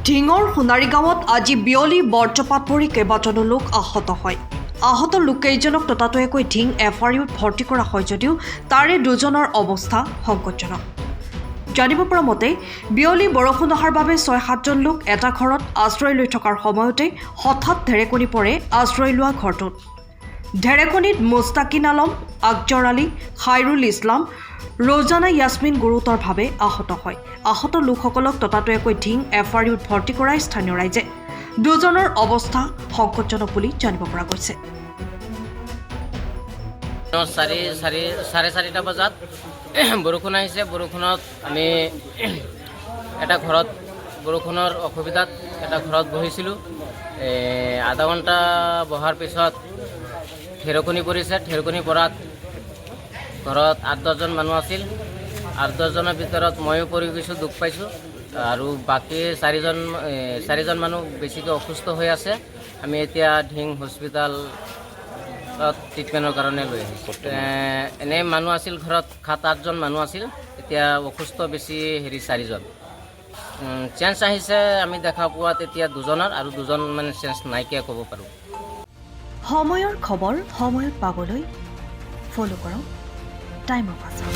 ঢিঙৰ সোণাৰী গাঁৱত আজি বিয়লি বজ্ৰপাত পৰি কেইবাজনো লোক আহত হয়। আহত লোককেইজনক ততাতৈয়াকৈ ঢিং FRUত ভৰ্তি কৰা হয় যদিও তাৰে দুজনৰ অৱস্থা সংকটজনক। জানিব পৰা মতে বিয়লি বৰষুণ অহাৰ বাবে ৬-৭জন লোক এটা ঘৰত আশ্ৰয় লৈ থকাৰ সময়তে হঠাৎ ঢেৰেকনি পৰে আশ্ৰয় লোৱা ঘৰটোত। ঢেৰেকনিত মুস্তাকিন আলম, আকজৰ আলী, খাইৰুল ইছলাম, ৰৌজানা ইয়াছমিন গুৰুতৰভাৱে আহত হয়। আহত লোকসকলক ততাতৈয়াকৈ ঢিং FRUত ভৰ্তি কৰাই স্থানীয় ৰাইজে। দুজনৰ অৱস্থা সংকটজনক বুলি জানিব পৰা গৈছে। 4:30 বজাত বৰষুণ আহিছে। বৰষুণত আমি এটা ঘৰত বৰষুণৰ অসুবিধাত এটা ঘৰত বহিছিলোঁ। আধা ঘণ্টা বহাৰ পিছত ঢেৰেকনি পৰিছে। ঢেৰেকনি পৰাত ঘৰত 8-10জন মানুহ আছিল। 8-10জনৰ ভিতৰত ময়ো পৰি গৈছোঁ, দুখ পাইছোঁ। আৰু বাকী 4জন মানুহ বেছিকৈ অসুস্থ হৈ আছে। আমি এতিয়া ঢিং হস্পিটেলত ট্ৰিটমেণ্টৰ কাৰণে লৈ আহিছোঁ। এনে মানুহ আছিল ঘৰত 7-8জন মানুহ আছিল। এতিয়া অসুস্থ বেছি 4জন। চেঞ্জ আহিছে আমি দেখা পোৱাত এতিয়া 2জনৰ, আৰু 2জন মানে চেঞ্জ নাইকিয়া ক'ব পাৰোঁ। সময়ৰ খবৰ সময়ত পাবলৈ ফ'ল' কৰক টাইম অফ আছাম।